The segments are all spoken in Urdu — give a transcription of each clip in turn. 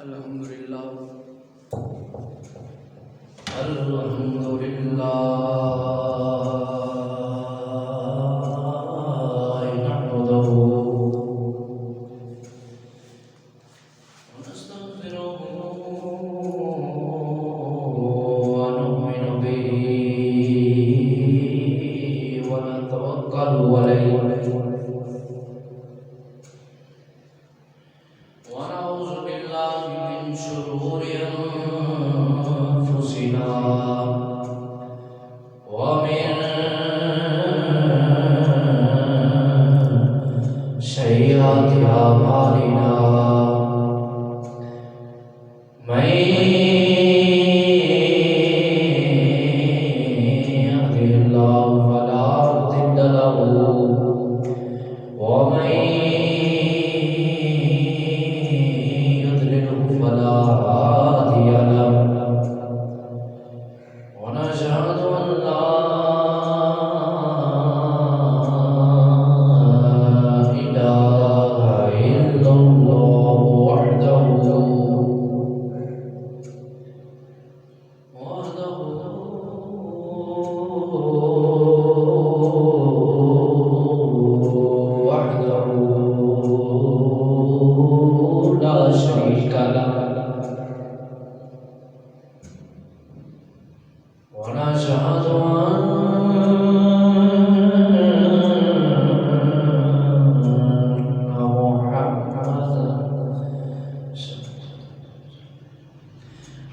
Alhamdulillah, Alhamdulillah, nahmaduhu wa nastaghfiruhu wa nu'minu bihi wa natawakkalu alayhi wa na'udzu billahi min shururi anfusina wa min sayyiati a'malina man yahdihillahu fala mudilla lahu wa man yudlilhu fala hadiya lahu ونشهد أن لا إله إلا الله وحده لا شريك له ونشهد أن محمدا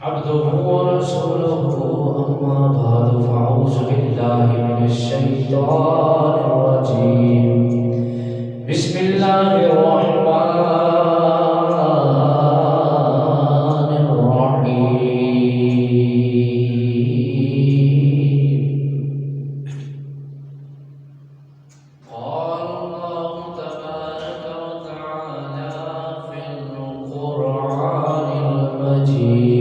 عبده ورسوله أما بعد فأعوذ بالله من الشيطان الرجيم بسم الله الرحمن الرحيم قال الله تبارك وتعالى في القرآن المجيد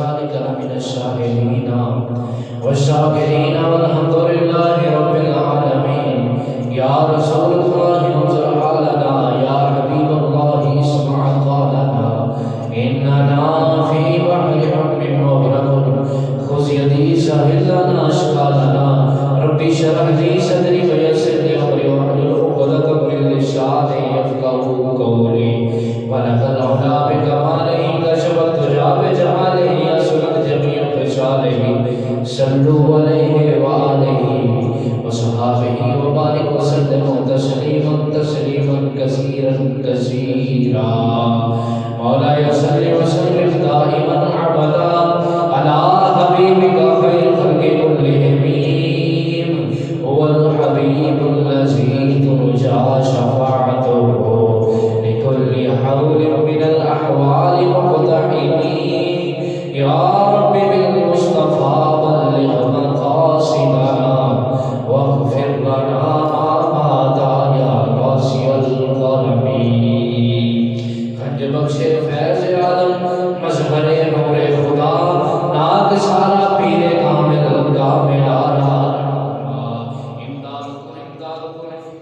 ذلك لمن الشاهدين والشاكرين والحمد لله رب العالمين. يا رسول الله انظر حالنا، يا حبيب الله اسمع قولنا، إننا في بحر حب مغرق، خذ يدي سهل لنا أشكالنا. ربي اشرح لي صدري ويسر لي أمري واحلل عقدة من لساني يفقهوا قولي. ولك العلا بكماله كشف الدجى بجماله أسود جميع خصاله. صلوا عليه وآله وصحابه وبارك وسلم تسليما تسليما كثيرا كثيرا. مولاي صل وسلم دائما أبدا على حبيبك خير الخلق كلهم. هو الحبيب الذي ترجى شفاعته لكل حول من الأحوال مقتحم. يا رب بالمصطفى بلغ مقاصدنا واغفر لنا ما مضى يا قاسي القلب. خنج بخش فیض عالم مظہر نور خدا ناک سارا پیر کامل کامل آرا. امداد کن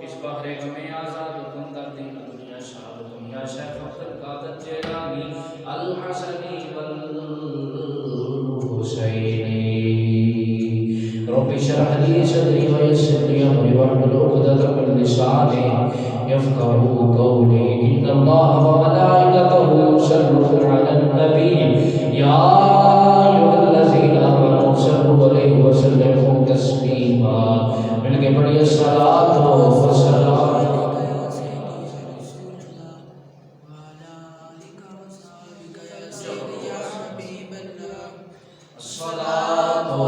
اس بحر غم آزاد کن در دین دنیا شاد کن یا شیخ عبد القادر جیلانی الحسنی والحسینی. رب اشرح لي صدري ويسر لي امري واحلل عقدة من لساني يفقهوا قولي. ان الله وملائكته يصلون على النبي يا ايها الذين امنوا صلوا عليه وسلموا تسليما. مل کے پڑھیے صلاۃ و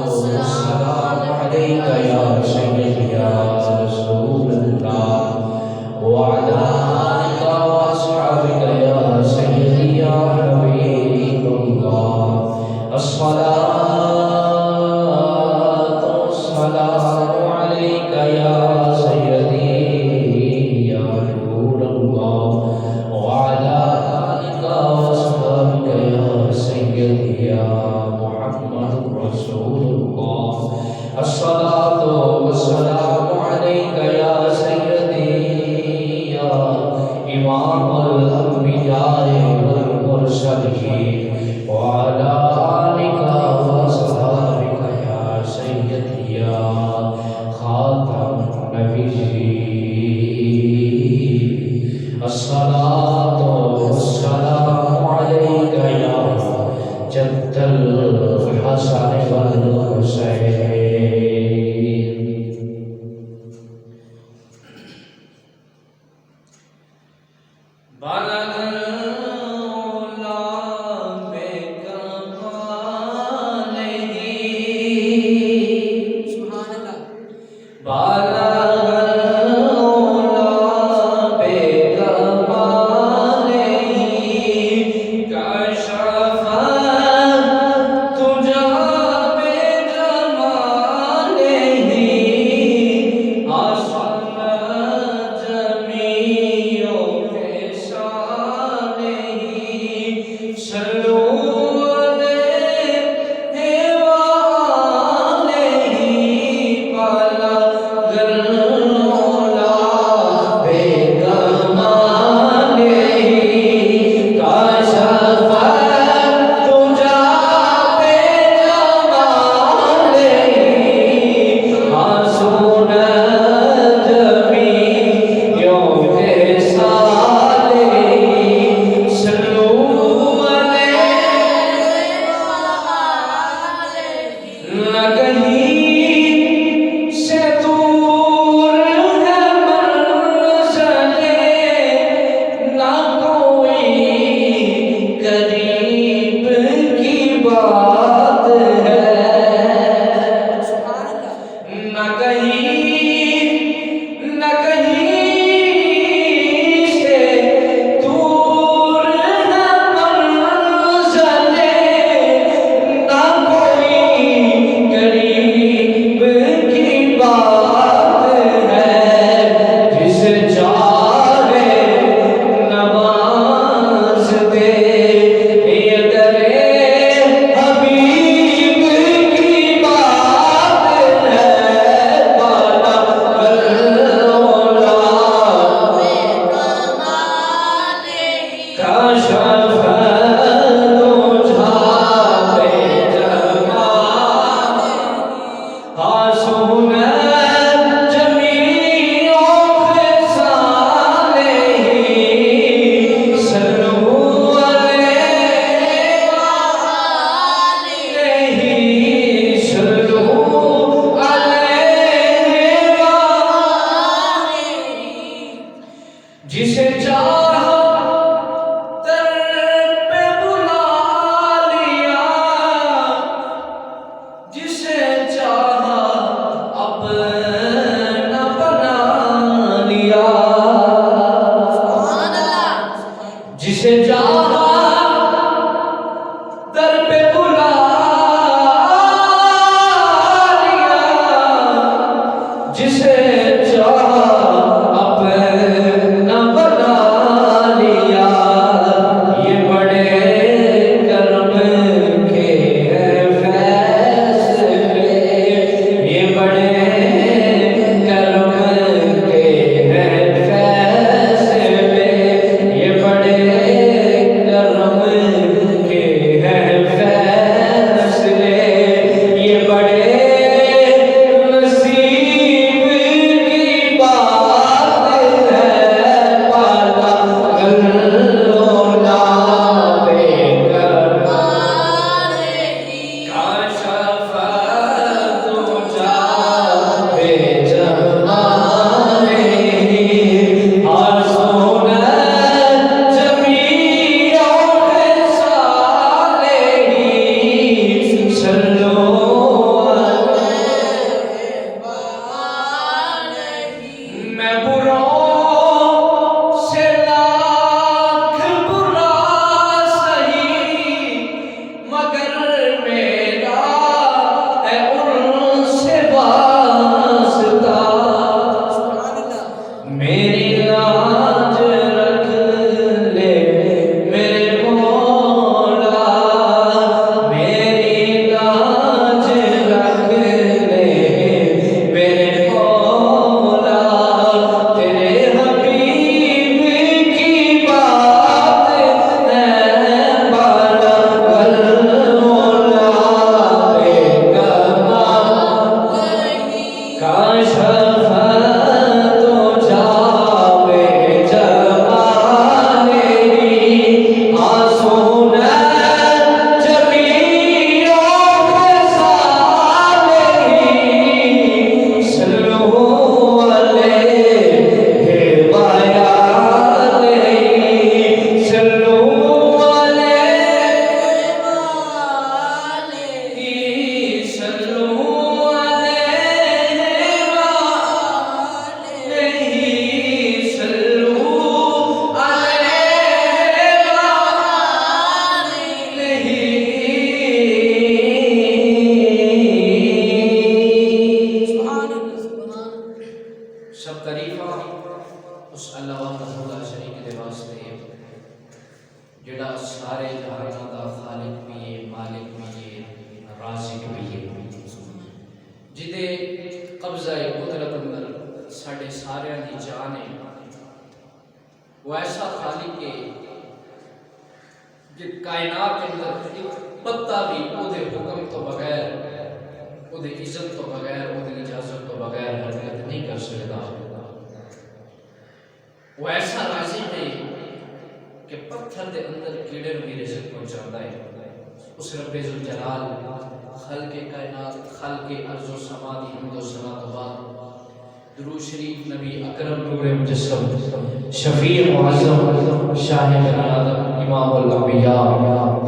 سلام عليك يا سيدي يا رسول الله وعلى آلك وأصحابك يا سيدي يا حبيب الله. الصلاة والسلام عليك يا سيدي يا نور الله وعلى آلك وأصحابك يا سيدي يا محمد رسول الله. الصلاة والسلام عليك يا سيدي يا إمام الأنبياء والمرسلين وعلى آلك وأصحابك يا سيدي يا خاتم النبيين. الصلاة والسلام عليك يا جد الحسن والحسين. رازق بھی ہے جدے قبضہ قدرت اندر ساڑھے سارے دی جان ہے وہ ایسا خالق ہے جب کائنات کے اندر ایک پتا بھی او دے حکم تو بغیر او دے عزت تو بغیر او دے اجازت تو بغیر حرکت نہیں کر سکتا وہ ایسا رازق ہے کہ پتھر دے اندر کیڑے بھی رزق پہنچاتا ہے اس رب ذوالجلال خلق کائنات خلق ارض و سما دی حمد و ثنا تو بعد درود شریف نبی اکرم نور مجسم شفیع معظم شاہ بنی آدم امام الانبیاء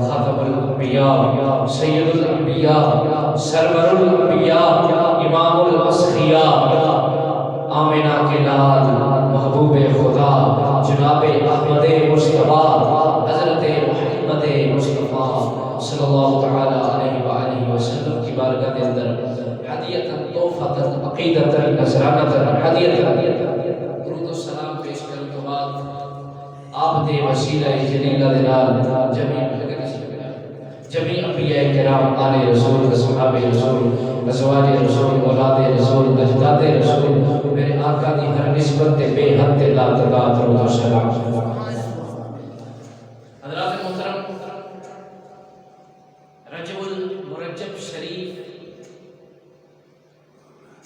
خاتم الانبیاء سید الانبیاء سرور الانبیاء امام الاسخیاء آمنہ کے لال محبوب خدا جناب احمد مصطفیٰ حضرت محمد مصطفیٰ صلی اللہ تعالی علیہ وآلہ وسلم کی بارگاہ کے اندر حدیتا توفتا عقیدتا نذرانتا حدیتا درود و سلام پیش کرنے کے بعد آپ دے وسیلہ جلیلہ دلال جمیع انبیاء کرام آل رسول صحاب رسول ازواج رسول اولاد رسول اجداد رسول میرے آقا دی ہر نسبت بے حد لا تدا درود و سلام حضرات محترم رجب المرجب شریف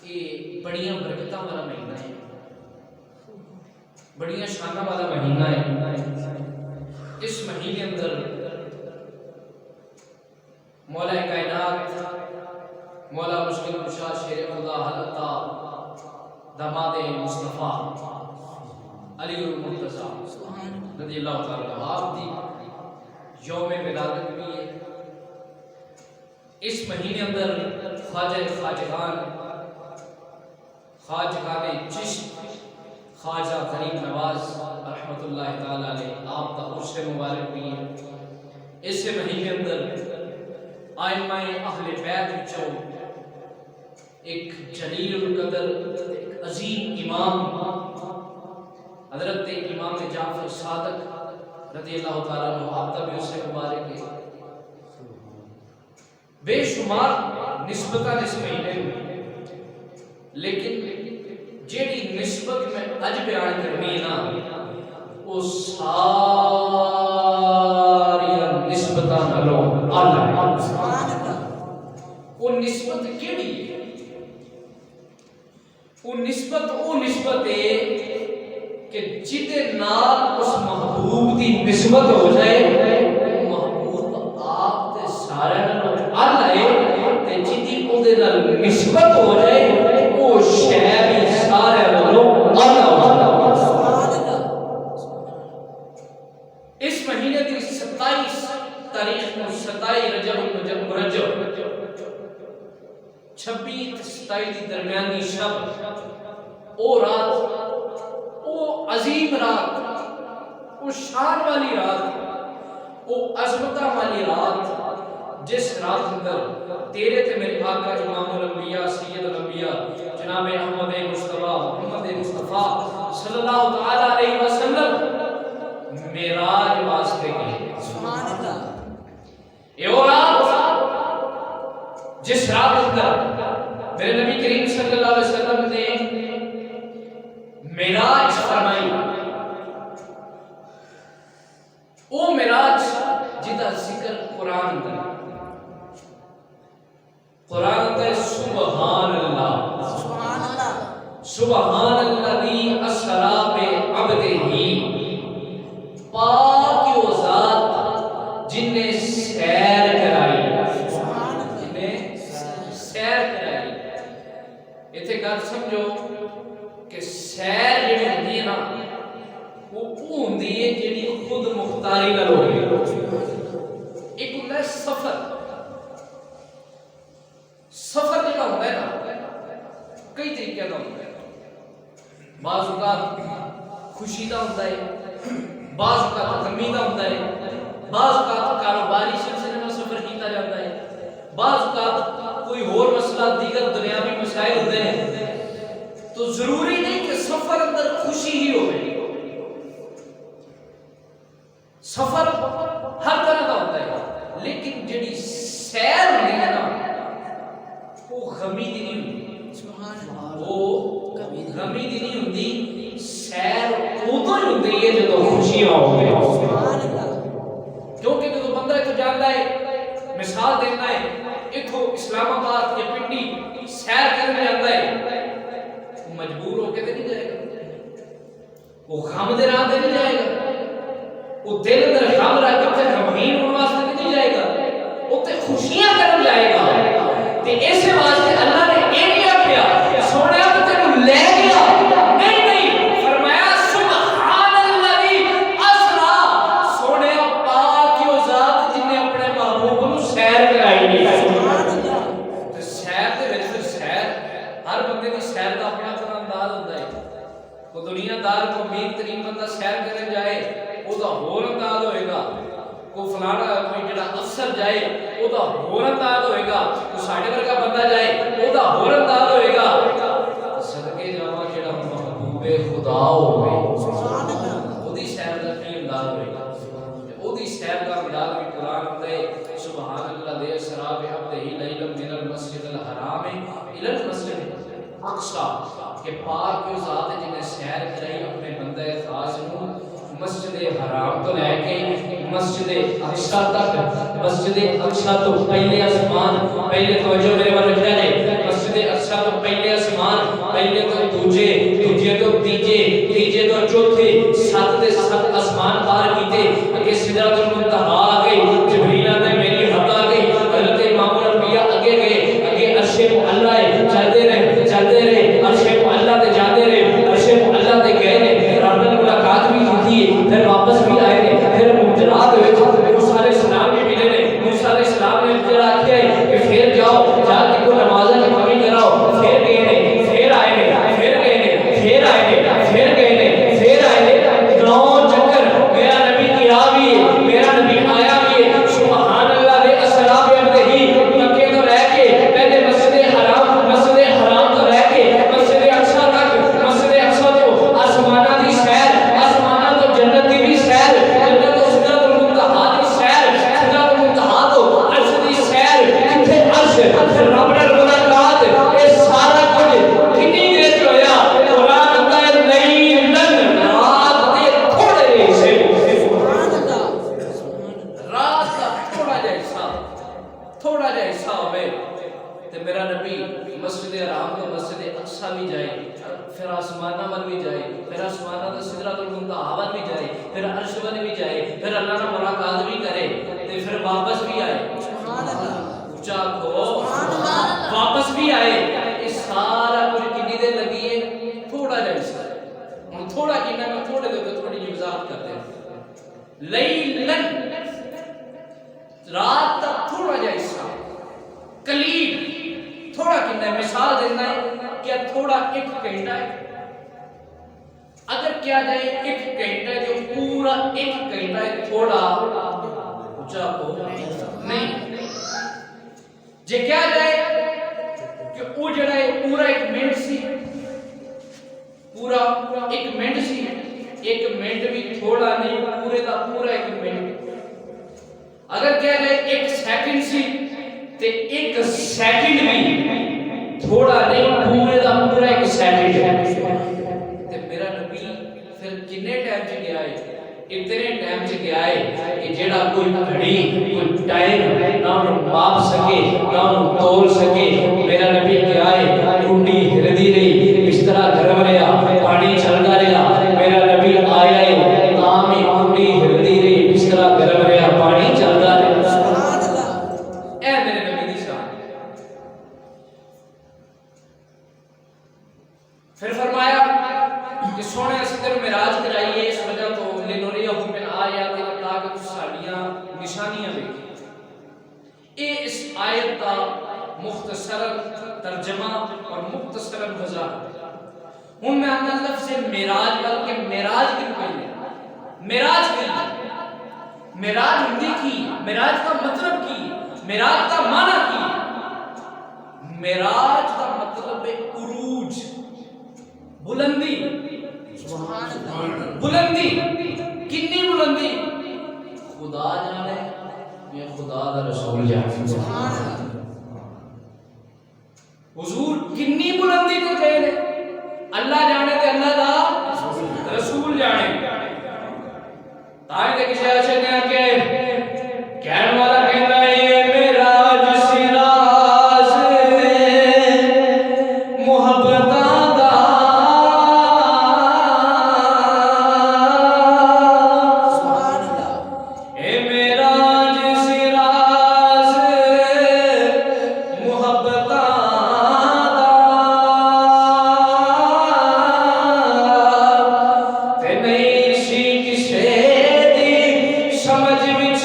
یہ بڑیاں برکتاں والا مہینہ ہے بڑیاں شانہ والا مہینہ ہے اس مہینے اندر مولا کائنات مولا مشکل کشا شیر اللہ حضرت داماد مصطفیٰ علی المرتضیٰ رضی اللہ تعالیٰ عنہ آپ دی یوم ولادت بھی ہے اس مہینے اندر خواجہ خواجگان چشت خواجہ غریب نواز رحمت اللہ تعالیٰ علیہ آپ کا عرص مبارک بھی ہے اس مہینے اندر آئمہ اہل بیت وچوں ایک جلیل القدر ایک عظیم امام حضرت امام جعفر صادق رضی اللہ تعالیٰ عنہ آپ کا بھی اس سے مبارک ہے بے شمار نسبتاں اس مہینے میں لیکن جیڑی نسبت میں اج بیان کرنی نا وہ ساری نسبتاں نالوں اعلی وہ نسبت کیڑی ہے وہ نسبت ہے کہ جدے نال اس محبوب دی نسبت ہو جائے محبوب آپ تے سارے نالوں اعلی ہے تے جدی او دے نال نسبت ہو جائے وہ شے بھی سارے نالوں اعلی ہو جائے اس مہینے دی 27 تاریخ کو 27 رجب مرجب 26-27 دی درمیانی شب او رات او عظیم رات او شان والی رات او عظمتہ والی رات جس رات اندر تیرے تے میرے آقا امام الانبیاء سید الانبیاء جناب احمد مصطفیٰ محمد مصطفیٰ صلی اللہ تعالی علیہ وسلم معراج واسطے گئے سبحان اللہ اے او رات جس رات اندر میرے نبی کریم صلی اللہ علیہ وسلم نے معراج فرمائی او معراج جدا ذکر قرآن اندر سبحان اللہ سبحان الذی اسری بعبدہ پاک و ذات جن نے سیر کرائی ایتھے گل سمجھو کہ سیر جڑی ہوندی ہے نا وہ ہوندی ہے جڑی خود مختاری نال ہو گئی ایک ہوندا ہے سفر جڑا ہوندا ہے نا کئی طریقے دا ہوندا ہے بعض اوقات خوشی دا ہوندا ہے بعض اوقات غمی دا ہوندا ہے بعض اوقات کاروباری سلسلے میں سفر کیتا جاتا ہے بعض اوقات کوئی اور مسئلہ دیگر دنیاوی مسائل ہوتے ہیں تو ضروری نہیں کہ سفر اندر خوشی ہی ہو سفر ہر طرح کا ہوتا ہے لیکن جڑی سیر ہوتی ہے نا غمی دی نہیں ہوندی، وہ غمی دی نہیں ہوندی، سیر ادوں ہی ہوندی ہے جدوں خوشیاں ہوندی ہیں۔ کیونکہ جدوں بندہ اتوں جاندا ہے، مثال دینا ہے، اتوں اسلام آباد یا پنڈی سیر کرنے جاندا ہے، وہ مجبور ہو کے تے نہیں جائے گا، وہ غم دے راہ تے نہیں جائے گا، وہ دل اندر غم رکھ کے غمگین ہونے واسطے نہیں جائے گا، وہ تے خوشیاں کرن جائے گا۔ تے اس واسطے اللہ نے یہ نہیں آکھیا سونیا تو تینوں لے گیا، نہیں نہیں، فرمایا سبحان الذی اسرا، سونیا پاک ہے وہ ذات جن نے اپنے محبوب نو سیر کرائی ہے۔ تے سیر دے وچ پھر سیر ہر بندے دی سیر دا اپنا اپنا انداز ہوندا ہے۔ کوئی دنیا دار کو امیر ترین بندہ سیر کرنے جائے او دا ہور انداز ہوئے گا، کوئی فلانا کوئی جڑا افسر جائے او دا ہور انداز ہوئے گا، کوئی ساڈے ورگا بندہ جائے او دا ہور انداز ہوئے گا۔ صدقے جاواں جڑا محبوب خدا ہوے او دی سیر دا کی انداز ہوئے گا، او دی سیر دا انداز بھی قرآن دے سبحان اللہ دے اسرا بعبدہ لیلا من المسجد الحرام الی المسجد اقصی، کہ پاک وہ ذات ہے جن نے سیر کرائی اپنے بندے خاص نو مسجد حرام تو لے کے مسجد اقصی تک، مسجد اقصی تو پہلے آسمان، پہلے توجہ میرے بارے جانے، مسجد اقصی تو پہلے آسمان، پہلے تو دوجے، دوجے تو تیجے، تیجے تو چوتھے، سات دے سات آسمان پار کیتے، اگے سدرۃ المنتہا آ گئی، جبریل نے میری حد آ گئی، حضرت امام الانبیاء اگے گئے، اگے عرش معلی ہے، چلتے رہے عرش معلی تے جاتے رہے، عرش معلی تے گئے نے، پھر رب نے ملاقات بھی کی، پھر واپس بھی آئے نے، پھر معجزات ہوئے، موسیٰ علیہ السلام بھی ملے نے، موسیٰ علیہ السلام نے جڑا کیا ہے کہ پھر جاؤ جا کے کوئی نمازاں کی کمی کراؤ، پھر گئے نے، پھر آئے نے، پھر گئے نے، پھر آئے نے، پھر گئے نے، پھر آئے نے، 9 چکر میرا نبی کیا بھی ہے، میرا نبی آیا بھی ہے، سبحان اللہ دے اسرا بعبدہ ہی، مکے تو رہ کے پہلے مسجد حرام تو رہ کے مسجد اقصی تک، مسجد اقصی تو آسماناں دی سیر، آسماناں تو جنت دی بھی سیر، جنت تو سدرۃ المنتہا دی سیر، سدرۃ المنتہا تو عرش دی سیر، کتھے عرش پھر رب نال ملاقات، اے سارا کچھ کتنی دیر چ ہویا؟ قرآن کہتا ہے لیلن، رات دے تھوڑے سے، رات دا تھوڑا جا حصہ، تھوڑا جا حصہ ہوئے تے میرا نبی مسجد حرام تو مسجد اقصی بھی جائے، پھر آسمانہ ول بھی جائے، پھر آسمانہ تو سدرۃ المنتہا ول بھی جائے، پھر عرش ول بھی جائے، پھر اللہ نے ملاقات بھی کرے تے پھر واپس بھی آئے، اونچا کھو واپس بھی آئے۔ یہ سارا کچھ کنی دیر لگی ہے؟ تھوڑا جا حصہ، ہن تھوڑا کنا میں تھوڑے دے تھوڑی جی وضاحت کرتے ہیں، لیلن رات کا تھوڑا جا حصہ، قلیل تھوڑا کتنا ہے، مثال دینا ہے کیا تھوڑا 1 گھنٹہ ہے، اگر کیا جائے 1 گھنٹہ جو پورا 1 گھنٹہ ہے، تھوڑا اونچا ہو نہیں، جے کیا جائے کہ وہ جڑا ہے پورا 1 منٹ سی، پورا 1 منٹ سی، 1 منٹ بھی تھوڑا نہیں، پورے دا پورا 1 منٹ، اگر کیا جائے 1 سیکنڈ سی تے 1 سیکنڈ بھی تھوڑا نہیں، پورے دا پورا 1 سیکنڈ تے میرا نبی پھر کنے ٹائم چ گیا ہے؟ اتنے ٹائم چ گیا ہے کہ جیڑا کوئی گھڑی کوئی ٹائم نہ انہوں ماپ سکے نہ انہوں تول سکے، میرا نبی گیا ہے، کنڈی ہلدی رہی، بسترا گرم رہا، پانی چلتا رہا، میرا نبی آیا ہے، تاں بھی کنڈی ہلدی رہی، بسترا گرم رہا، پانی چلتا رہا۔ اے میرے نبی دی شان۔ پھر فرمایا کہ سونے اسی طرح معراج کرائیے اس وجہ تو لنوریہ من آیات تاکہ ساڈیاں نشانیاں دیکھیں۔ اے اس آیت کا مختصر ترجمہ اور مختصر وضاحت۔ ہن میں اندر لفظ معراج بلکہ معراج کی پہلے معراج کی معراج ہندی کی، معراج کا مطلب کی، معراج کا معنی کی، معراج کا مطلب ہے عروج، بلندی، بلندی، کتنی بلندی خدا جانے یا خدا دا رسول جانے۔ کہے نے اللہ جانے تے اللہ دا رسول جانے تائیں تے کسی عاشق نے کہ کہنے والا کہتا ہے یہ میرا جس راز محبتاں دا سبحان اللہ اے میرا جس راز محبتاں دا تے نہیں سی کسے دی سمجھ وچ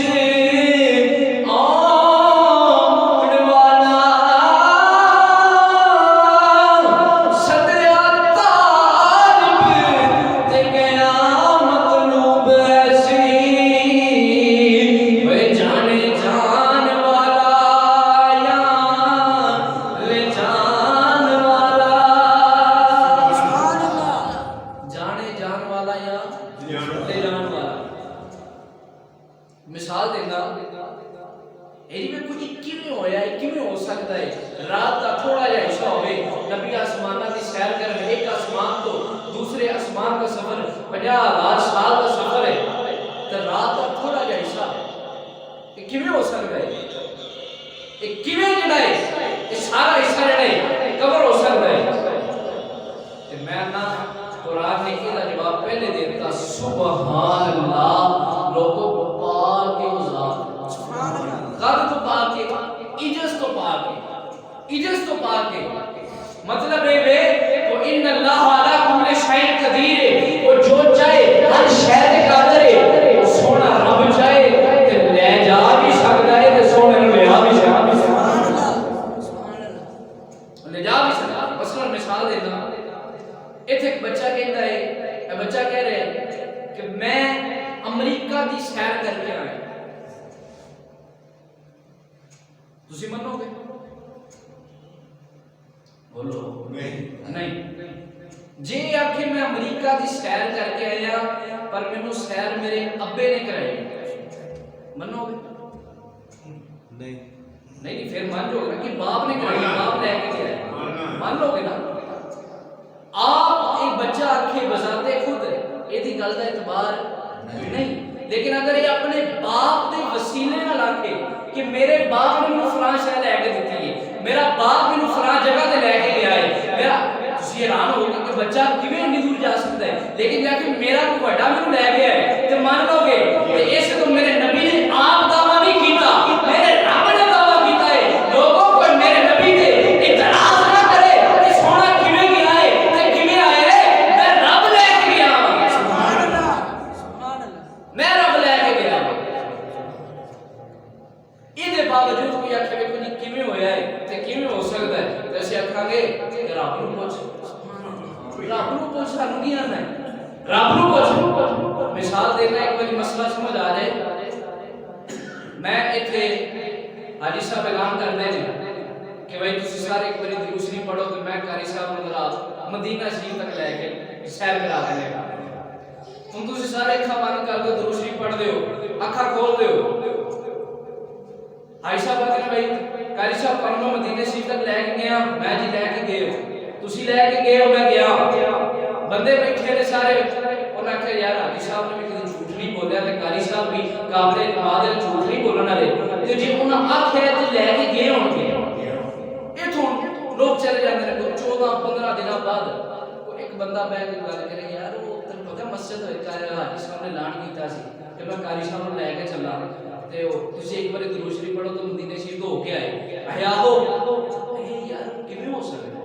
مثال دینا ایجی میں کچھ کیوں ہویا ہے کیوں ہو سکتا ہے رات کا تھوڑا جا حصہ ہوئے نبی آسمانہ کی سیر کر رہے ایک آسمان تو دوسرے آسمان کا سفر 50,000 سال کا سفر ہے تو رات کا تھوڑا جا حصہ یہ کیوں ہو سکتا ہے یہ کیوں جڑا ہے یہ سارا حصہ جڑا ہے کور ہو سکتا ہے میں نا قرآن نے یہ جواب پہلے دیتا سبحان اللہ لوگوں پاک کے ذات سبحان اللہ قد تو پاک ہے عجز تو پاک ہے عجز تو پاک ہے مطلب ہے تو ان اللہ علی کل شیء قدیر ہے وہ جو چاہے ہر شے تے قادر ہے سونا رب چاہے تے لے جا بھی سکتا ہے تے سونے نوں لے آ بھی سکتا ہے سبحان اللہ سبحان اللہ لے جا بھی سکتا ہے مثلا مثال دینا ایتھے ایک بچہ کہتا ہے بچہ کہہ رہے ہیں کہ میں امریکہ دی سیر کر کے آیا تسی منو گے بولو نہیں جی آخر میں امریکہ دی سیر کر کے آیا پر مینوں سیر میرے ابے نے کرائی منو گے نہیں پھر مان لو گے کہ باپ نے کرائی باپ لے کے گیا مان لو گے نا آپ ایک بچہ آنکھیں بذات خود یہ دی گل دا اعتبار نہیں لیکن اگر یہ اپنے باپ دے وسیلے نال آکھے کہ میرے باپ نے مینوں فلاں شے لے کے دتی ہے میرا باپ مینوں فلاں جگہ تے لے کے گیا ہے میرا تسی حیران ہو گے کہ بچہ کیویں اتنی دور جا سکتا ہے لیکن جا کے میرا کوئی بڑا مینوں لے گیا ہے تے مان لو گے کہ اس تو میرے نبی نے آپ دعویٰ نہیں کیتا میرے رب نے دعویٰ کیتا ہے لوگوں کو میرے نبی دے اعتراض نہ کرے کہ سونا کیویں گیا ہے تے کیویں آیا ہے میں رب لے کے گیا سبحان اللہ میں رب لے کے گیا یہ باوجود کوئی آخر کہ کوئی کیویں ہویا ہے تے کیویں ہو سکتا ہے تے اسی آکھاں گے کہ رب نوں پوچھ رب نوں پوچھ سانوں کی آنا ہے رب نوں پوچھ مثال دینا ایک بڑی مسئلہ سمجھ آ جائے میں ایتھے حاجی صاحب اعلان کرنے نے کہ بھائی تسی سارے ایک بڑی درود شریف پڑھو کہ میں قاری صاحب نوں ذرا مدینہ شریف تک لے کے سیر کرا دیں گا تم تسی سارے اکھاں بند کر دو درود شریف پڑھ دیو اکھاں کھول دیو عائشہ نے بھائی قاری صاحب پڑھو مدینہ شریف تک لے کے گیا میں جی لے کے گئے تسی لے کے گئے ہو میں گیا بندے بیٹھے نے سارے انہاں کہ یار حاجی صاحب نے بھی کدی جھوٹ نہیں بولیا تے قاری صاحب بھی قابل اعتماد ہے جھوٹ نہیں بولن والے تے جے انہاں آکھیا تے لے کے گئے ہون گے ایتھوں لوگ چلے جاندے نے 14-15 دنوں بعد ایک بندہ بیٹھ کے گل کرے یار وہ تینوں پتہ مسجد وچ حاجی صاحب نے اعلان کیتا سی کہ میں قاری صاحب نوں لے کے چلا تے تسی ایک بار درود شریف پڑھو تو مدینے شریف تو ہو کے آئے احیا ہو یار کیویں ہو سکدا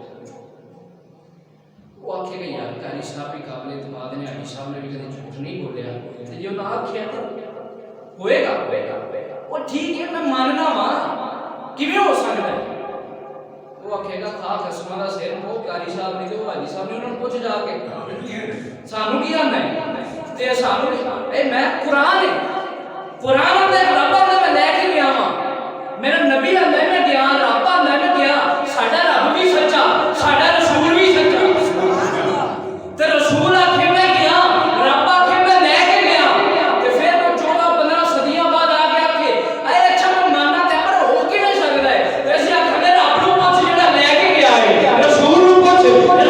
وہ آکھے گا یار قاری صاحب بھی قابل اعتماد نے حاجی صاحب نے بھی کدی جھوٹ نہیں بولیا تے جو نہ آکھیا ہوئے گا وہ ٹھیک ہے میں ماننا وا کیویں ہو سکدا ہے وہ آکھے گا کھا قسمہ دا سر وہ قاری صاحب نے تے وہ حاجی صاحب نے انہوں پوچھ جا کے سانوں کی آنا ہے تے سانوں اے میں قرآن دے رب دا میں لے کے گیا وا میرا نبی آندا ہے میں گیا رب آندا ہے میں گیا ساڈا رب بھی سچا ساڈا رسول بھی سچا تے رسول آکھے میں گیا رب آکھے میں لے کے گیا تے پھر وہ 14-15 صدیاں بعد آ گیا کہ اے اچھا میں ماننا تے پر ہو کیویں سکدا ہے تے اسی آکھے رب نوں پوچھ جڑا لے کے گیا ہے رسول نوں پوچھ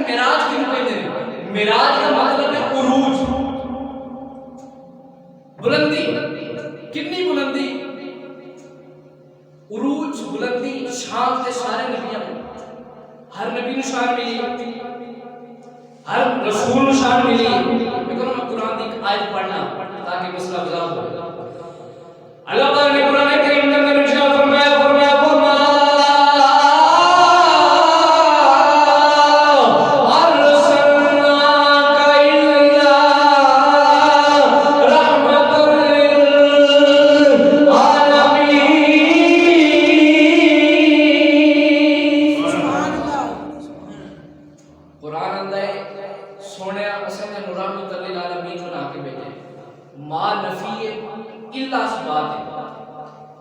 معراج کیوں کہتے ہیں؟ معراج کا مطلب ہے عروج، بلندی. کتنی بلندی؟ عروج، بلندی، شان تے سارے نبیوں کو، ہر نبی نو شان ملی، ہر رسول نو شان ملی. میں قرآن کی ایک آیت پڑھنا تاکہ مسئلہ وضاحت ہو. اللہ تعالیٰ نے قرآن کریم کے اندر ارشاد فرمایا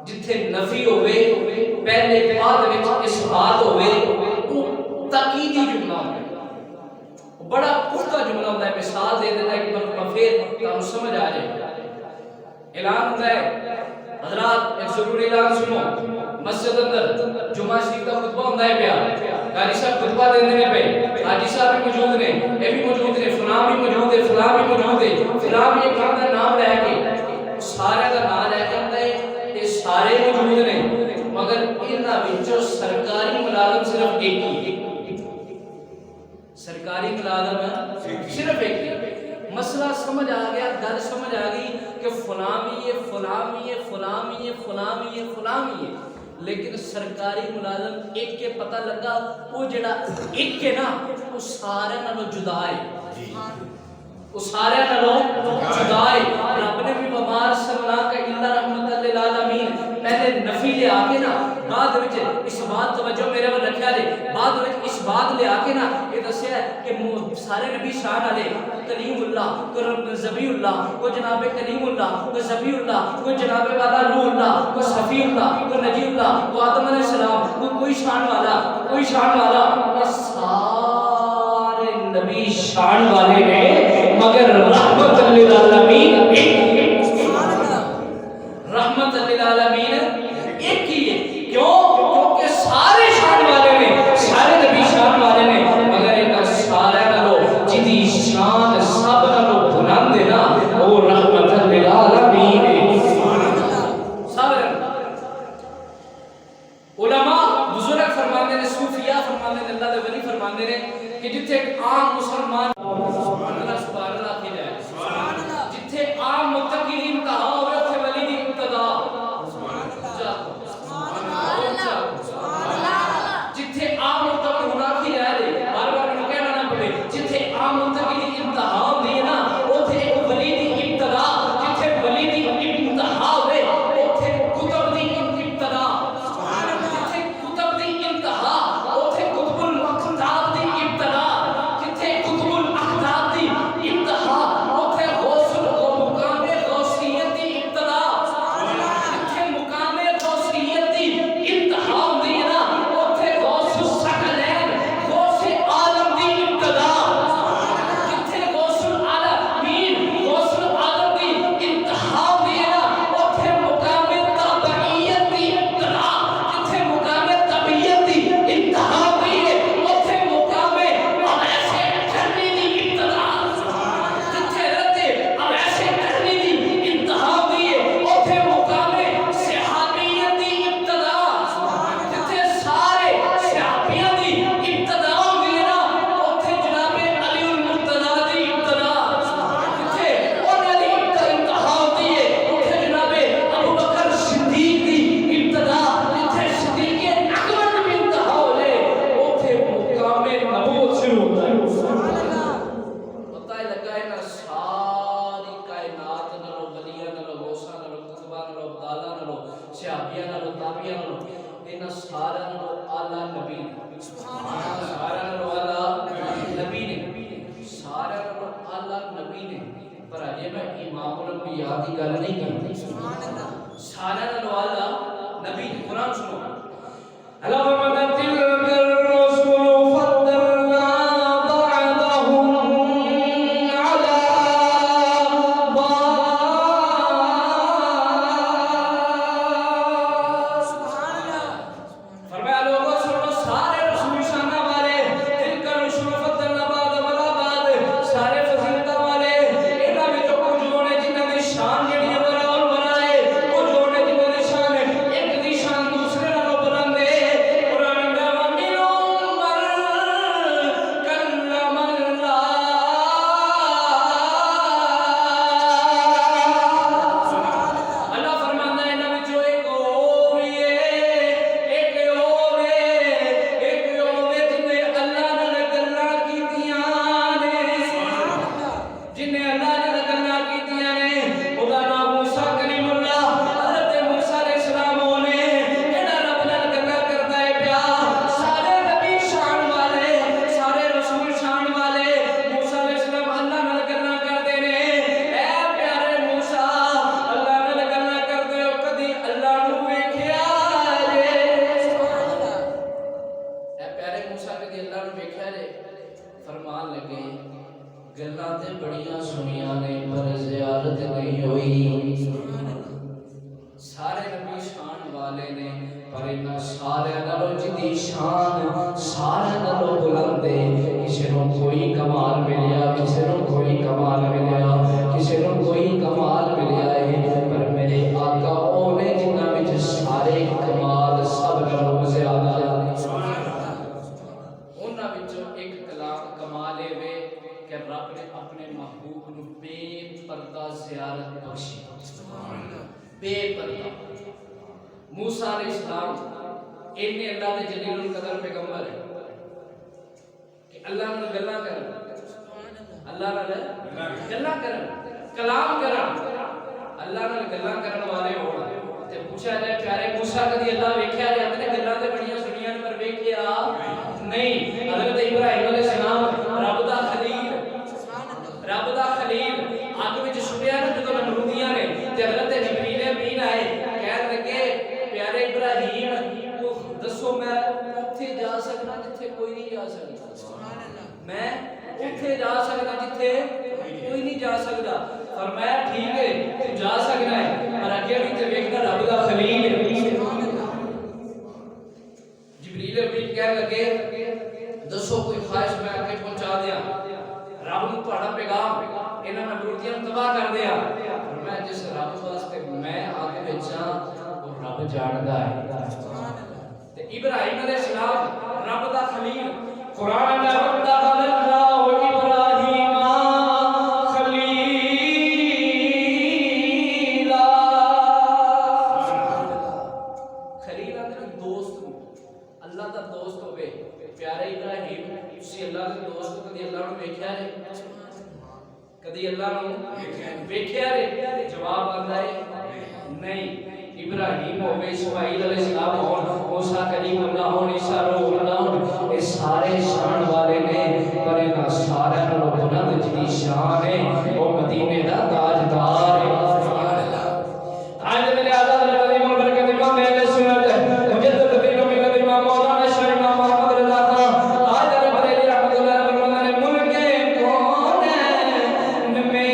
جتھے نفی ہوئے پہلے بعد وچ اثبات ہوئے وہ تاکیدی جملہ ہوتا ہے، بڑا پختہ جملہ ہوتا ہے. مثال دے دیتا ہے کہ مرتبہ پھر تم سمجھ آ جائے. اعلان ہوتا ہے حضرات ایک ضروری اعلان سنو. مسجد اندر جمعہ شریف کا خطبہ ہوتا ہے پیا، قاری صاحب خطبہ دیندے نے پے، حاجی صاحب بھی موجود نے، اے بھی موجود نے، فلاں بھی موجود ہے، فلاں بھی موجود ہے، فلاں بھی ایک دا نام لے کے سارے دا نام لے کے آتا ہے، سارے موجود نے، مگر انہاں وچوں سرکاری ملازم صرف ایک ہی. سرکاری ملازم صرف ایک ہی. مسئلہ سمجھ آ گیا، گل سمجھ آ گئی کہ فلاں بھی ہے، فلاں بھی ہے، فلاں بھی ہے، فلاں بھی ہے، فلاں بھی ہے. لیکن سرکاری ملازم ایک کے پتہ لگا وہ جڑا ایک کے نا وہ سارے نالوں جدا ہے، وہ سارے نالوں جدا ہے. رب نے بھی وما ارسلناک الا رحمۃ للعالمین پہلے نفی لے آ کے نا بعد وچ اس بات توجہ میرے ول رکھیا جے، بعد وچ اس بات لے آ کے نا یہ دسیا ہے کہ سارے نبی شان والے کلیم اللہ کو ذبی اللہ کو جناب کلیم اللہ کو ذبی اللہ کو جناب والا روح اللہ کو صفی اللہ کو نجی اللہ کو آدم علیہ السلام کو کوئی شان والا کوئی شان والا، یہ سارے نبی شان والے ہیں مگر رحمت للعالمین رحمت للعالمین ایک ہی ہے. کیوں؟ کیونکہ سارے شان والے نے، سارے نبی شان والے نے، مگر ان سارے نالوں جدی شان سب نالوں بلند ہے نا وہ رحمت للعالمین ہے. علماء بزرگ فرماتے ہیں، صوفیاء فرماتے ہیں، اللہ دے ولی فرماتے ہیں کہ جتھے ایک عام مسلمان اللہ سبحان اللہ کی جائے، جتھے عام متقی انتہا ہوئے اتھے ولی دی ابتدا، جتھے عام متقی ہونا کی جائے، بار بار انہوں کہنا نہ پڑے، جتھے عام متقی دی انتہا ہوئی نا اتھے ایک ولی دی ابتدا، جتھے ولی دی انتہا ہوئے اتھے کتب دی ابتدا، جتھے کتب دی انتہا اتھے قطب الاقطاب دی ابتدا، جتھے قطب الاقطاب دی انتہا اتھے غوث مقام غوثیت دی ابتدا، جتھے مقام غوثیت دی انتہا ہوندی ہے نا اتھے غوث الثقلین غوث عالم دی ابتدا، جتھے غوث العالمین غوث العالم دی انتہا ہوندی ہے نا اتھے مقام تابعیت دی ابتدا، جتھے مقام تابعیت دی انتہا ہوئی ہے اتھے مقام اویس کرنی دی ابتدا، جتھے رد اویس کرنی دی انتہا ہوئی ہے اتھے مقام صحابیت دی ابتدا، جتھے سارے صحابیاں دی ابتدا ہوئی ہے نا اتھے جناب علی المرتضیٰ دی ابتدا، جتھے انہاں دی انتہا ہوتی ہے اتھے جناب ابو بکر صدیق دی ابتدا، جتھے صدیق اکبر دی انتہا ہوئے اتھے مقام نبوت شروع ہوتا ہے. پتہ ہی لگا ہے نا ساری کائنات نالوں ولیاں نالوں غوثاں نالوں قطباں نالوں ابدالاں نالوں صحابیاں نالوں تابعیاں نالوں انہاں سارے نالوں اعلیٰ نبی نے، سارے نالوں اعلیٰ نبی نے، سارے نالوں اعلیٰ نبی نے. پر اجے میں امام الانبیاء دی گل نہیں کرتی، سارے نالوں اعلیٰ نبی نے. قرآن سنو اللہ فرماتا ہے تلک الرسل فضلنا بعضهم على بعض. فرمایا لوگوں سنو سارے رسول شانہ والے، تلک الرسل فضلنا کدی اللہ نو ویکھیا جے؟ فرمان لگے گلاں تے بڑیاں سنیاں نے پر زیارت نہیں ہوئی. سارے نبی شان والے نے پر انہاں سارے نالوں جدی شان سارے نالوں بلند ہے. کسی نو کوئی کمال ملیا, کسی نو کوئی کمال ملیا, کسی نو کوئی کمال ملیا ہے, پر میرے آقا او نے جنہاں وچ سارے کمال سب نالوں زیادہ انہاں وچوں ایک کمال ہے کہ رب نے اپنے محبوب نو بے پردہ زیارت بخشی. بے پردہ موسیٰ علیہ السلام انہیں اللہ دے جلیل القدر پیغمبر ہے کہ اللہ نے گلاں کرن, اللہ نے گلاں کرن, کلام کرن, اللہ نے گلاں کرن والے ہون. تے پوچھا جائے پیارے موسیٰ کدی اللہ ویکھیا جے؟ اپنے گلاں تے بڑیاں سنیاں پر ویکھیا نہیں. حضرت ابراہیم علیہ السلام رب دا خلیل, رب دا خلیل اگ وچ سٹیا نا جدوں نمرودیاں نے تے حضرت جبریل امین آئے کہن لگے پیارے ابراہیم دسو میں اوتھے جا سکنا جتھے کوئی نہیں جا سکتا, میں اوتھے جا سکنا جتھے کوئی نہیں جا سکتا. فرمایا ٹھیک ہے تو جا سکنا ہے پر اگے بھی تے ویکھنا رب دا خلیل. جبریل امین کہن لگے دسو کوئی خواہش میں اگے پہنچا دیاں, رب نو تہاڈا پیغام انہاں نمرودیاں تباہ کر دیا. میں جس رب واسطے میں آگے وچاں وہ رب جاندا ہے. تے ابراہیم علیہ السلام رب دا خلیل, قرآن میں رب اللہ و ابراہیم خلیلا, خلیل اندر دوست, اللہ دا دوست ہوئے. پیارے ابراہیم اسی اللہ دے دوست کدی اللہ نو ویکھیا جے؟ کدی اللہ نو ویکھیا جے؟ جواب آندا ہے نہیں. ابراہیم ہوے, اسماعیل علیہ السلام ہون, موسیٰ کلیم اللہ ہون, عیسیٰ روح اللہ ہون, یہ سارے شان والے نے پر انہاں سارے نالوں بلند جدی شان ہے وہ مدینے دا تاجدار ہے. آج میرے آزاد علی برکت امام اہل سنت مجدد دین و ملت امام مولانا شاہ امام محمد رضا خان آج بریلی رحمۃ اللہ علیہ فرماتے ہیں ملک کونین میں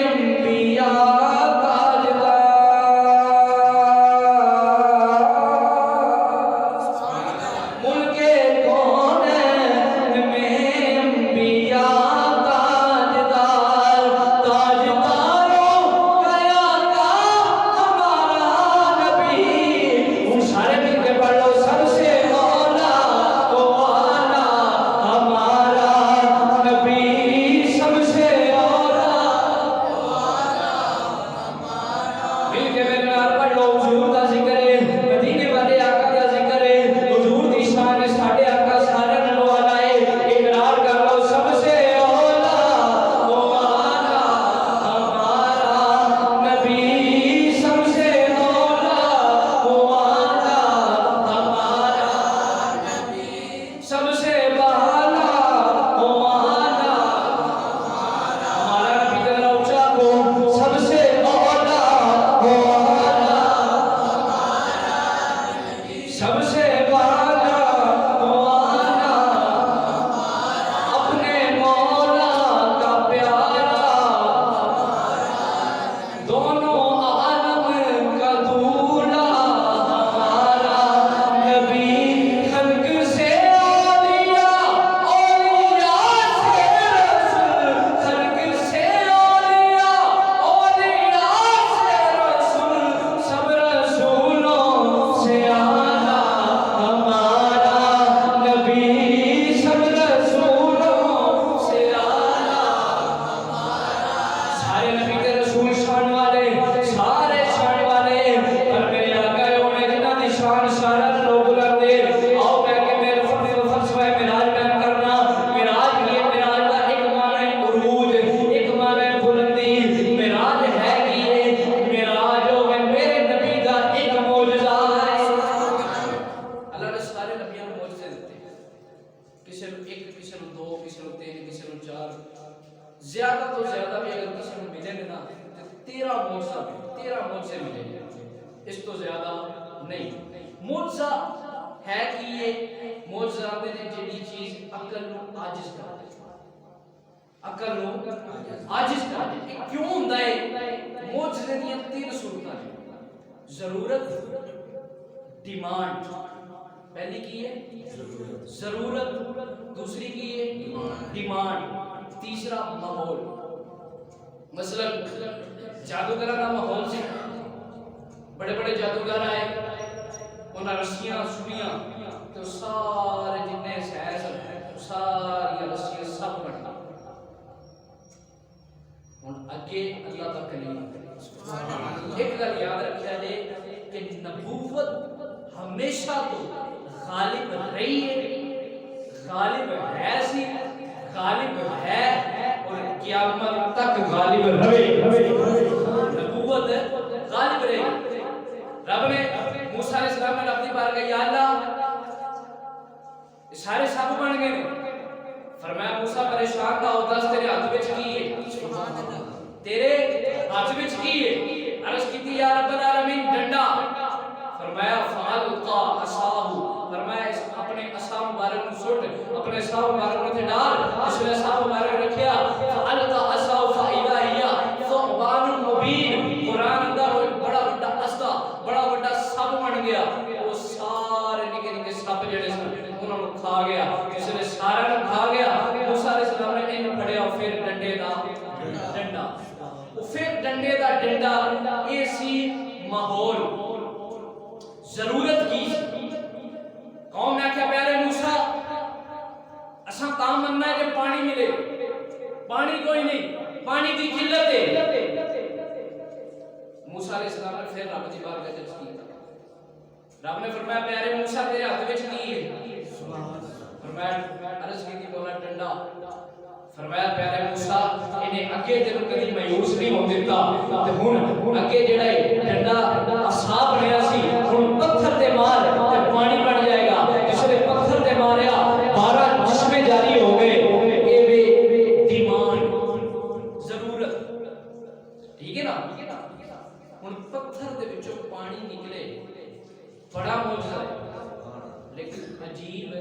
انبیاء زیادہ تو زیادہ بھی اگر کسی کو ملے گا نا 13 معجزے ملیں گے، اس تو زیادہ نہیں۔ معجزہ ہے کہ یہ معجزات نے جڑی چیز عقل نو عاجز کر دے، عقل نو عاجز کر دے۔ کیوں ہوندا ہے؟ معجزے دیاں تین صورتاں ہیں، ضرورت، ڈیمانڈ۔ پہلی کی ہے ضرورت، دوسری کی ہے ڈیمانڈ، تیسرا ماحول۔ مثلا جادوگروں کا ماحول سی، بڑے بڑے جادوگر آئے، انہاں رسیاں سنیاں تو سارے جتنے سائنس ساری رسیاں سب بن گئی۔ ہن اگے اللہ کا کلیم ایک گل یاد رکھیا جے کہ نبوت ہمیشہ تو غالب رہی ہے، غالب ہے سی، غالب ہے اور قیامت تک غالب رہے۔ نبوت غالب رہے گی۔ رب نے موسیٰ علیہ السلام نے اپنی بار کہا یا اللہ سارے سب بن گئے، فرمایا موسیٰ پریشان نہ ہو، دس تیرے ہاتھ وچ کی ہے، تیرے ہاتھ وچ کی ہے؟ عرض کی یا رب العالمین ڈنڈا، فرمایا فالقا عصاہ، فرمایا اپنے عصا مبارک کو سٹ، اپنے عصا مبارک کو ڈال۔ اس نے عصا مبارک رکھیا، فالقا عصاہ فاذا ہی ثعبان مبین، قرآن دا بڑا بڑا عصا، بڑا بڑا سب بن گیا۔ وہ سارے نکے نکے سب جڑے سن انہاں نوں کھا گیا، اس نے سارے نوں کھا گیا۔ موسیٰ علیہ السلام نے ان پھڑیا پھر ڈنڈے دا ڈنڈا، پھر ڈنڈے دا ڈنڈا، اے سی ماحول۔ ضرورت کی قوم نے کیا پیارے موسیٰ اساں تاں مننا ہے کہ پانی ملے، پانی کوئی نہیں، پانی دی قلت ہے۔ موسیٰ علیہ السلام نے پھر رب دی بارگاہ وچ کیتا، رب نے فرمایا پیارے موسیٰ تیرے ہاتھ وچ کی ہے؟ فرمایا عرض کی مولا ڈنڈا، فرمایا پیارے موسیٰ انہیں اگے تینوں کدی مایوس نہیں ہون دتا، تے ہن اگے جڑا ہے ڈنڈا عصا بنیا سی، ہن پتھر تے مار تے پانی بن جائے گا۔ جس نے پتھر تے ماریا 12 چشمے جاری ہو گئے۔ اے بے ڈیمانڈ، ضرورت، ٹھیک ہے نا؟ ہن پتھر دے وچوں پانی نکلے، بڑا معجزہ ہے لیکن عجیب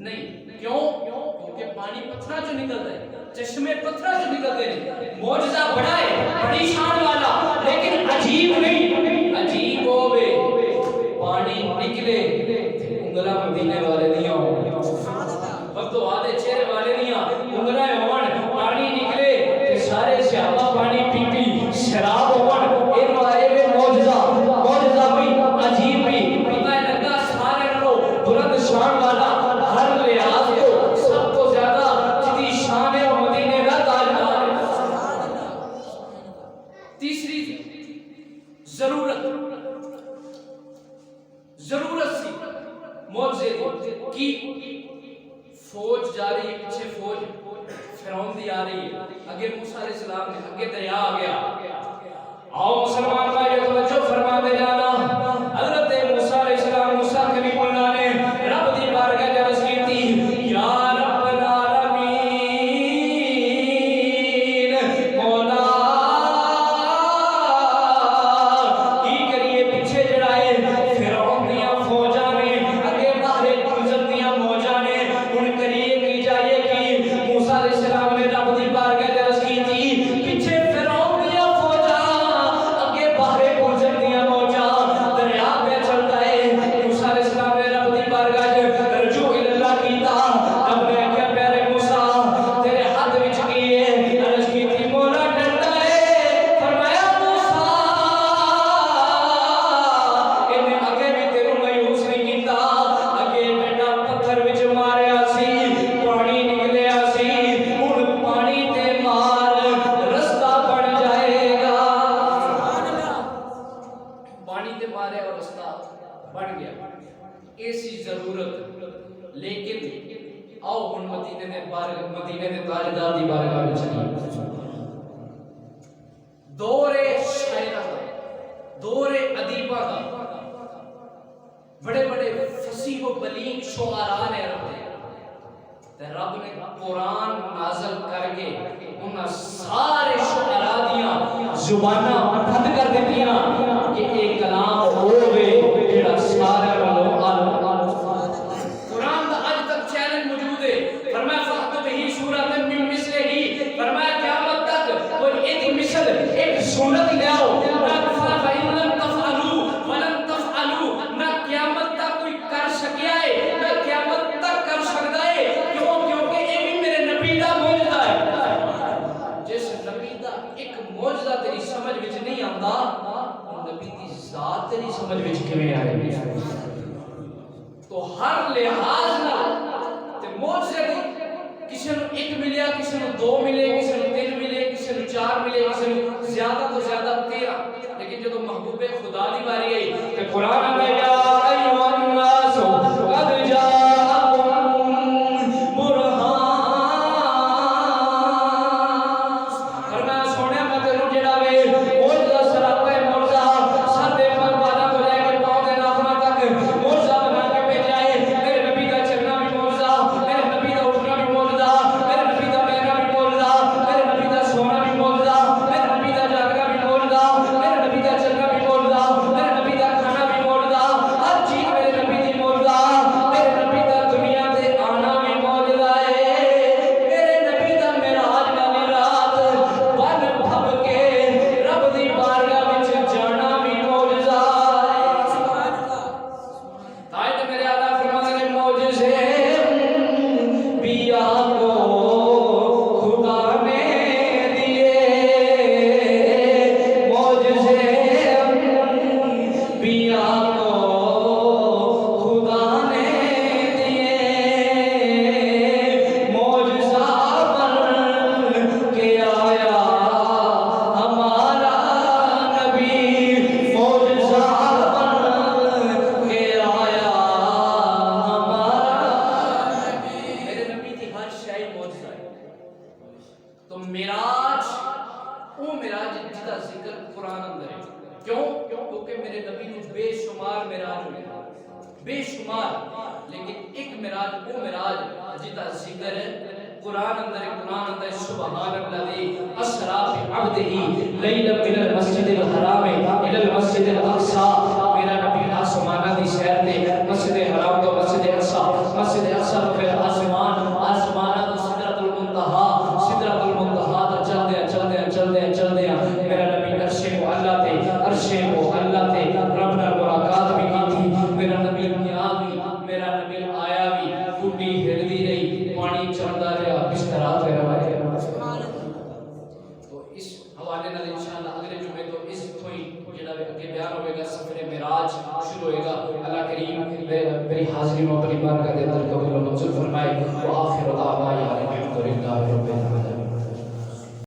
نہیں۔ کیوں؟ کیونکہ پانی پتھراں چوں نکلدا ہے، چشمے پتھراں چوں نکلدے نے۔ معجزہ بڑا ہے، بڑی شان والا، لیکن عجیب نہیں۔ عجیب ہوے پانی نکلے انگلاں مدینے والے دیاں ہون، بدو آدھے چہرے والے دیاں انگلاں ہون، پانی نکلے تے سارے صحابہ پانی پی پی شراب ہون۔ اے مارے وے معجزہ، معجزہ بھی عجیب بھی، پتہ لگا سارے نالوں بلند شان والا، ہر لحاظ تو سب تو زیادہ جدی شان ہے مدینے کا تاجدار ہے۔ تیسری ضرورت، ضرورت سی معجزے کی، فوج جا رہی ہے، پیچھے فوج فرعون دی آ رہی ہے، اگے موسیٰ علیہ السلام نے اگے دریا آ گیا۔ آؤ مسلمان بھائی توجہ فرما دے جانا، حضرت موسیٰ علیہ السلام موسیٰ کلیم اللہ نے رب دی بارگاہ وچ عرض کیتی یا رب العالمین مولا کی کریے، پیچھے جڑا ہے فرعون دیاں فوجاں نے، اگے باہر پرزن دیاں فوجاں نے، ہن کریے کی جائے کی؟ موسیٰ علیہ السلام نے رب دی بارگاہ وچ عرض کیتی پیچھے فرعون دیاں فوجاں، اگے باہر پرزن دیاں فوجاں، دریا پہ چلتا ہے۔ موسیٰ علیہ السلام نے رب دی بارگاہ وچ رجوع اللہ کیتا، رب نے کہا پیارے موسیٰ تیرے ہاتھ وچ کی ہے؟ عرض کیتی مولا ڈنڈا ہے۔ فرمایا موسیٰ انہیں اگے بھی تینوں مایوس نہیں کیتا، اگے ڈنڈا پتھر وچ ماریا سی، پانی نکلیا سی، ہن پانی تے مار رستہ بن جائے گا۔ پانی تے مارے اور رستہ بن گیا، ایسی ضرورت۔ لیکن آؤ ہن مدینے دے بارگاہ، مدینے دے تاجدار دی بارگاہ وچ چلیے۔ دور شاعراں دا، دور ادیباں دا، بڑے بڑے فصیح و بلیغ شعراء نے رب دے، تے رب نے قرآن نازل کر کے انہاں سارے شعراء دیاں زباناں بند کر دتیاں کہ ایک کلام ہووے جڑا سارے نالوں سمجھ وچ کیویں آئے تو ہر لحاظ نال تے معجزے دی کسی نو ایک ملیا کسی نو دو ملے کسی نو تین ملے کسی نو چار ملے کسی نو زیادہ تو زیادہ 13 لیکن جدو محبوب خدا دی باری آئی تے قرآن میں یا ایھا الناس قد جاءکم برہان فرمایا سونے میں تینوں جڑا وے معجزہ سراپے معجزہ سادے پر بالا تو لے کے پاؤں دے ناخنا تک معجزہ بنا کے بھیجا ہے میرے نبی دا چلنا بھی معجزہ میرے نبی دا اٹھنا بھی معجزہ میرے نبی دا بیٹھنا بھی معجزہ میرے نبی دا سونا بھی معجزہ میرے نبی دا جاگنا بھی معجزہ میرے نبی دا چلنا بھی معجزہ میرے نبی دا کھانا بھی معجزہ ہر چیز میرے نبی دی معجزہ میرے نبی دا دنیا تے آنا بھی معجزہ ہے میرے نبی دا معراج والی رات بن بھب کے رب دی بارگاہ وچ جانا بھی معجزہ ہے سبحان اللہ تائے میرے آقا فرماتے ہیں معجزے بھی آپ کو خدا نے دیے معجزے بھی آپ کو خدا نے دیے معجزہ بن کے آیا ہمارا نبی معجزہ بن کے آیا ہمارا میرے نبی کی ہر شے معجزہ ہے تو معراج وہ معراج جدا ذکر قرآن اندر ہے کیوں کیونکہ میرے نبی نے بے شمار معراج ہوئے بے شمار لیکن ایک معراج وہ معراج جدا ذکر قرآن اندر سبحان الذی اسری بعبدہ لیلا من المسجد الحرام الی المسجد الاقصی میرا نبی آسمانہ دی سیر تے مسجد حرام تو مسجد اقصی تو پھر آسمانہ تو سدرۃ المنتہا تو چلدے میرا نبی عرش کو اللہ تے رب نال ملاقات بھی کی تھی میرا نبی گیا بھی میرا نبی آیا بھی ٹوٹی ہلدی رہی پانی چلدا رہا بستر پہ رہا تو اس حوالے نال انشاءاللہ اگلے جمعے تو اس تھوئی جڑا اگے بیان ہوے گا سفر معراج شروع ہوئے گا اللہ کریم میری حاضری میں اپنی بارگاہ دے اندر قبول